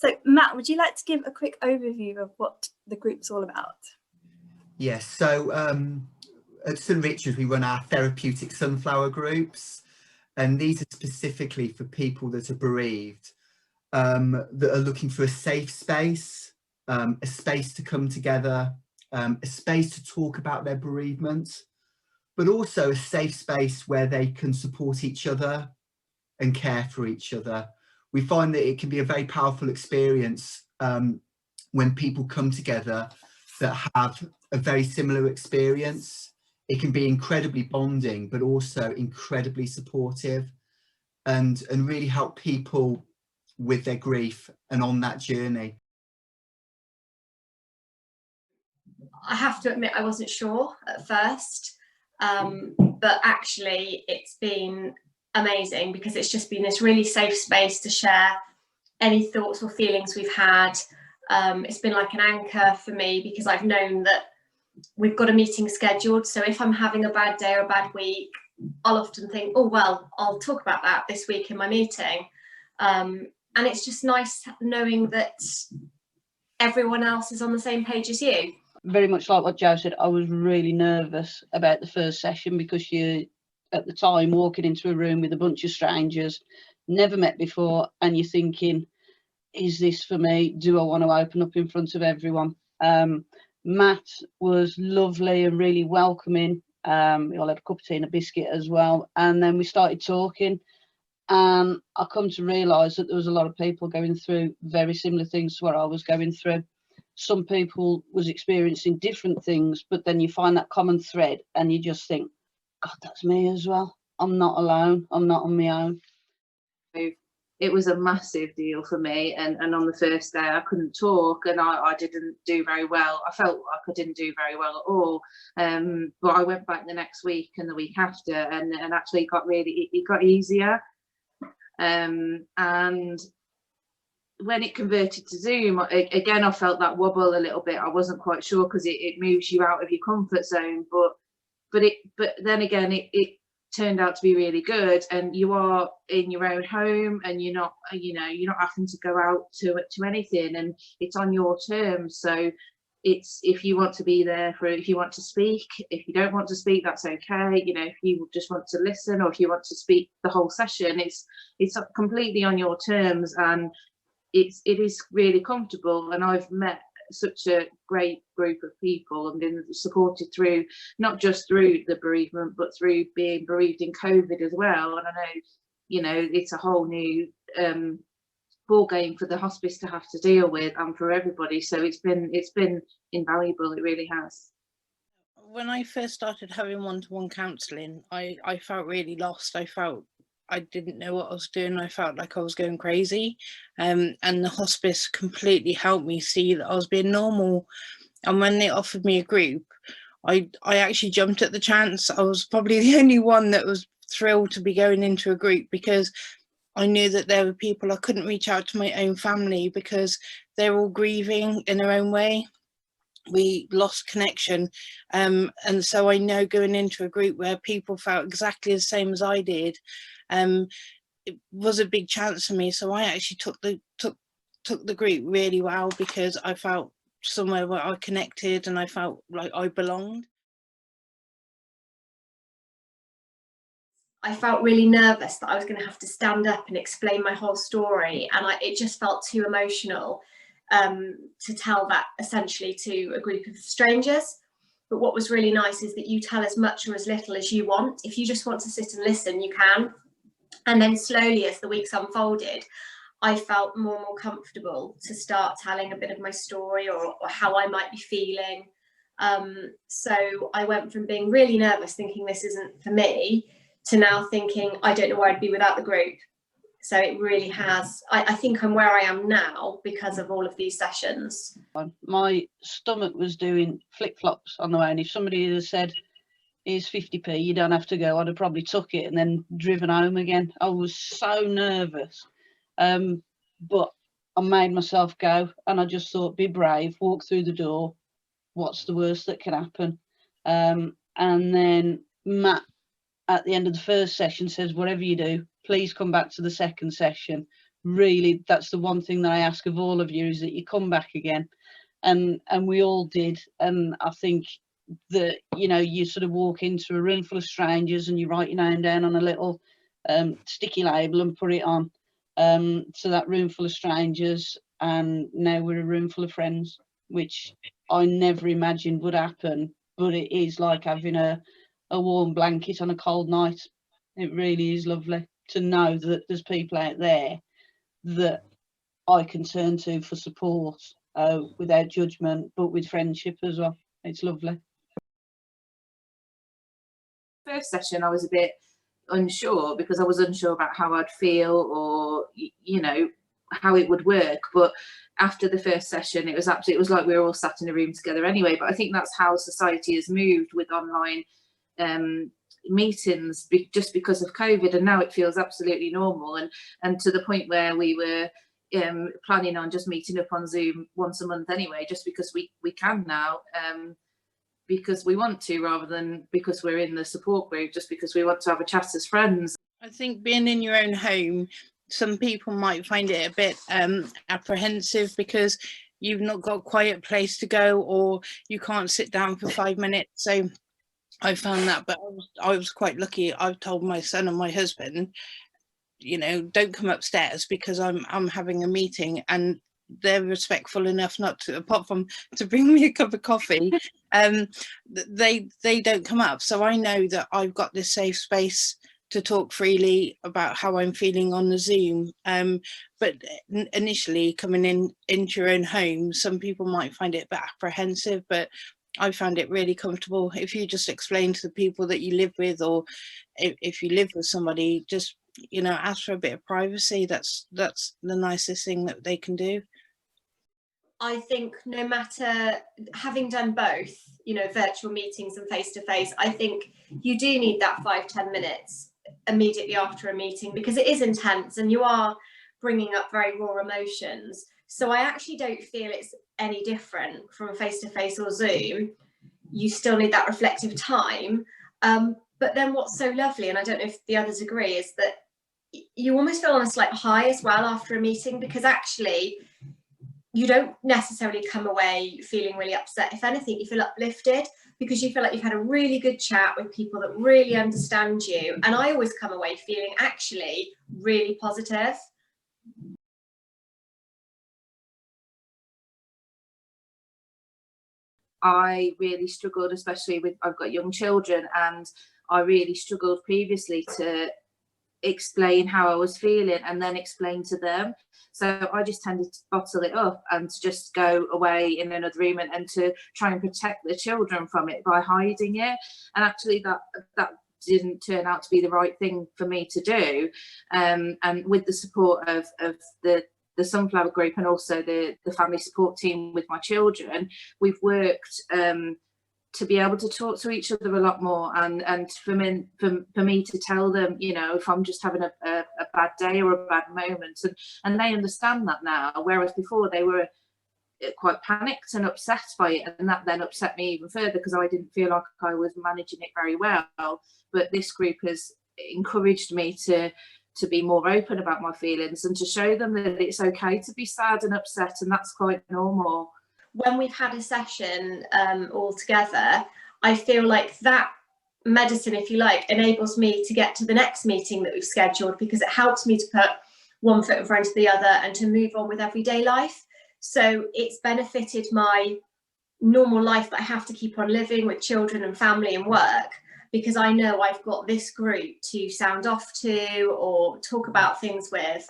So Matt, would you like to give a quick overview of what the group's all about? Yes, so at St Richard's we run our therapeutic sunflower groups, and these are specifically for people that are bereaved, that are looking for a safe space, a space to come together, a space to talk about their bereavement, but also a safe space where they can support each other and care for each other. We find that it can be a very powerful experience when people come together that have a very similar experience. It can be incredibly bonding, but also incredibly supportive, and really help people with their grief and on that journey. I have to admit I wasn't sure at first, but actually it's been amazing, because it's just been this really safe space to share any thoughts or feelings we've had. It's been like an anchor for me, because I've known that we've got a meeting scheduled, so if I'm having a bad day or a bad week, I'll often think, oh well, I'll talk about that this week in my meeting, and it's just nice knowing that everyone else is on the same page as you. Very much like what Jo said, I was really nervous about the first session, because you, at the time, walking into a room with a bunch of strangers, never met before, and you're thinking, is this for me? Do I want to open up in front of everyone? Matt was lovely and really welcoming. We all had a cup of tea and a biscuit as well, and then we started talking, and I come to realise that there was a lot of people going through very similar things to what I was going through. Some people was experiencing different things, but then you find that common thread and you just think, God, that's me as well. I'm not alone. I'm not on my own. It was a massive deal for me, and on the first day I couldn't talk, and I didn't do very well. I felt like I didn't do very well at all, but I went back the next week and the week after, and actually it got easier, and when it converted to Zoom, again I felt that wobble a little bit. I wasn't quite sure, because it moves you out of your comfort zone, but then again it turned out to be really good, and you are in your own home, and you're not having to go out to anything, and it's on your terms. So it's, if you want to be there if you want to speak, if you don't want to speak, that's okay. If you just want to listen, or if you want to speak the whole session, it's completely on your terms, and it is really comfortable. And I've met such a great group of people and been supported through, not just through the bereavement, but through being bereaved in COVID as well. And I know, it's a whole new ball game for the hospice to have to deal with, and for everybody. So it's been invaluable. It really has. When I first started having one-to-one counselling, I felt really lost. I didn't know what I was doing. I felt like I was going crazy, and the hospice completely helped me see that I was being normal. And when they offered me a group, I actually jumped at the chance. I was probably the only one that was thrilled to be going into a group, because I knew that there were people I couldn't reach out to my own family, because they're all grieving in their own way. We lost connection, and so I know going into a group where people felt exactly the same as I did, it was a big chance for me. So I actually took the group really well, because I felt somewhere where I connected and I felt like I belonged. I felt really nervous that I was going to have to stand up and explain my whole story, and it just felt too emotional to tell that essentially to a group of strangers. But what was really nice is that you tell as much or as little as you want. If you just want to sit and listen, you can. And then slowly, as the weeks unfolded, I felt more and more comfortable to start telling a bit of my story, or how I might be feeling. So I went from being really nervous, thinking this isn't for me, to now thinking I don't know where I'd be without the group. So it really has, I think I'm where I am now because of all of these sessions. My stomach was doing flip-flops on the way, and if somebody had said, here's 50p, you don't have to go, I'd have probably took it and then driven home again. I was so nervous, but I made myself go, and I just thought, be brave, walk through the door, what's the worst that can happen? And then Matt, at the end of the first session, says, whatever you do, please come back to the second session, really, that's the one thing that I ask of all of you, is that you come back again. And we all did. And I think that, you know, you sort of walk into a room full of strangers and you write your name down on a little sticky label and put it on. So that room full of strangers, and now we're a room full of friends, which I never imagined would happen, but it is like having a warm blanket on a cold night. It really is lovely to know that there's people out there that I can turn to for support, without judgment, but with friendship as well. It's lovely. First session, I was a bit unsure, because I was unsure about how I'd feel, or you know, how it would work. But after the first session, it was like we were all sat in a room together anyway. But I think that's how society has moved with online meetings, just because of COVID, and now it feels absolutely normal, and to the point where we were planning on just meeting up on Zoom once a month anyway, just because we can now, because we want to, rather than because we're in the support group, just because we want to have a chat as friends. I think being in your own home, some people might find it a bit apprehensive, because you've not got a quiet place to go, or you can't sit down for 5 minutes. So I found that, but I was quite lucky. I've told my son and my husband, you know, don't come upstairs because I'm having a meeting, and they're respectful enough not to, apart from to bring me a cup of coffee, they don't come up. So I know that I've got this safe space to talk freely about how I'm feeling on the Zoom. But initially coming into your own home, some people might find it a bit apprehensive, but I found it really comfortable. If you just explain to the people that you live with, or if you live with somebody, just, you know, ask for a bit of privacy. That's the nicest thing that they can do. I think no matter, having done both, you know, virtual meetings and face-to-face, I think you do need that 5-10 minutes immediately after a meeting, because it is intense and you are bringing up very raw emotions. So I actually don't feel it's any different from a face-to-face or Zoom. You still need that reflective time. But then what's so lovely, and I don't know if the others agree, is that you almost feel on a slight high as well after a meeting, because actually you don't necessarily come away feeling really upset. If anything, you feel uplifted, because you feel like you've had a really good chat with people that really understand you. And I always come away feeling actually really positive. I really struggled, especially with, I've got young children, and I really struggled previously to explain how I was feeling and then explain to them. So I just tended to bottle it up and to just go away in another room and to try and protect the children from it by hiding it. And actually that didn't turn out to be the right thing for me to do. And with the support of the Sunflower Group, and also the family support team with my children, we've worked to be able to talk to each other a lot more, and for me to tell them, you know, if I'm just having a bad day or a bad moment, and they understand that now, whereas before they were quite panicked and upset by it, and that then upset me even further, because I didn't feel like I was managing it very well. But this group has encouraged me to be more open about my feelings, and to show them that it's okay to be sad and upset, and that's quite normal. When we've had a session all together, I feel like that medicine, if you like, enables me to get to the next meeting that we've scheduled, because it helps me to put one foot in front of the other and to move on with everyday life. So it's benefited my normal life that I have to keep on living with children and family and work, because I know I've got this group to sound off to or talk about things with.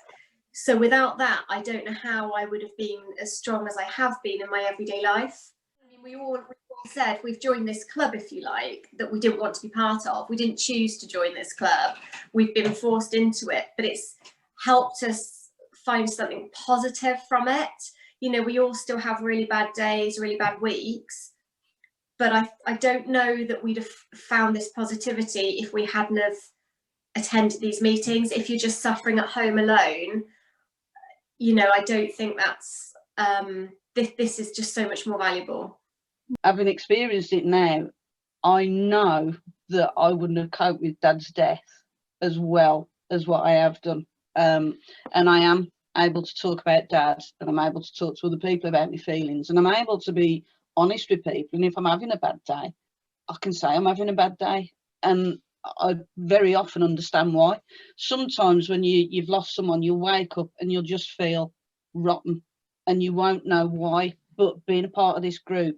So without that, I don't know how I would have been as strong as I have been in my everyday life. I mean, we all said we've joined this club, if you like, that we didn't want to be part of. We didn't choose to join this club. We've been forced into it, but it's helped us find something positive from it. You know, we all still have really bad days, really bad weeks, but I don't know that we'd have found this positivity if we hadn't have attended these meetings. If you're just suffering at home alone, you know, I don't think that's, this is just so much more valuable. Having experienced it now, I know that I wouldn't have coped with Dad's death as well as what I have done. And I am able to talk about Dad, and I'm able to talk to other people about my feelings, and I'm able to be honest with people. And if I'm having a bad day, I can say I'm having a bad day, and I very often understand why. Sometimes when you've lost someone, you'll wake up and you'll just feel rotten, and you won't know why. But being a part of this group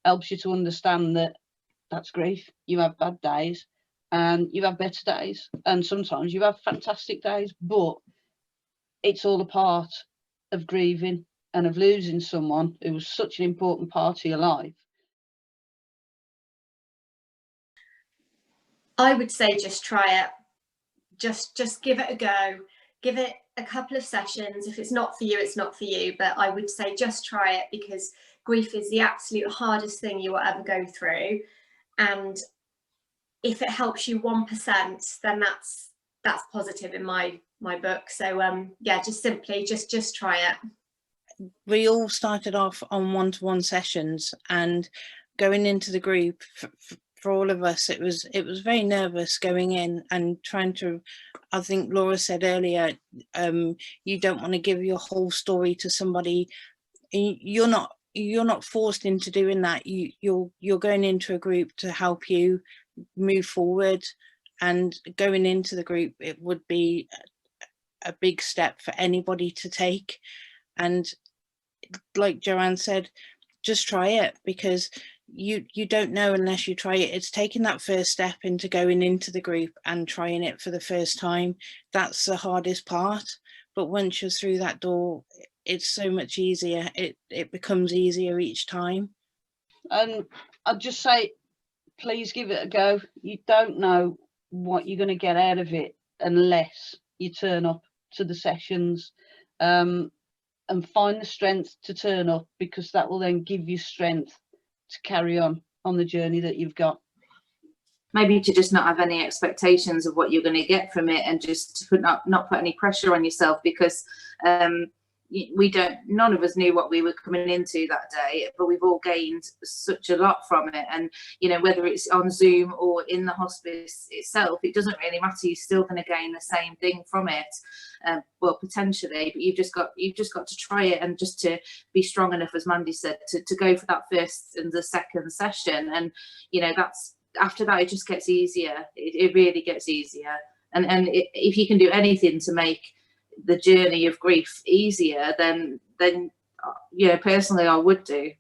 helps you to understand that that's grief. You have bad days and you have better days, and sometimes you have fantastic days, but it's all a part of grieving and of losing someone who was such an important part of your life. I would say just try it. Just give it a go. Give it a couple of sessions. If it's not for you, it's not for you. But I would say just try it, because grief is the absolute hardest thing you will ever go through. And if it helps you 1%, then that's positive in my book. So yeah, just simply just try it. We all started off on one-to-one sessions, and going into the group for all of us, it was very nervous going in and trying to, I think Laura said earlier, you don't want to give your whole story to somebody. You're not forced into doing that. You're going into a group to help you move forward, and going into the group, it would be a big step for anybody to take. And like Joanne said, just try it, because you don't know unless you try it. It's taking that first step into going into the group and trying it for the first time. That's the hardest part. But once you're through that door, it's so much easier. It becomes easier each time. And I'd just say, please give it a go. You don't know what you're going to get out of it unless you turn up to the sessions, and find the strength to turn up, because that will then give you strength to carry on the journey that you've got. Maybe to just not have any expectations of what you're going to get from it, and just not put any pressure on yourself, because none of us knew what we were coming into that day, but we've all gained such a lot from it. And whether it's on Zoom or in the hospice itself, it doesn't really matter. You're still going to gain the same thing from it, well, potentially, but you've just got to try it, and just to be strong enough, as Mandy said, to go for that first and the second session. And that's, after that, it just gets easier. It really gets easier. And if you can do anything to make the journey of grief easier, then personally I would do.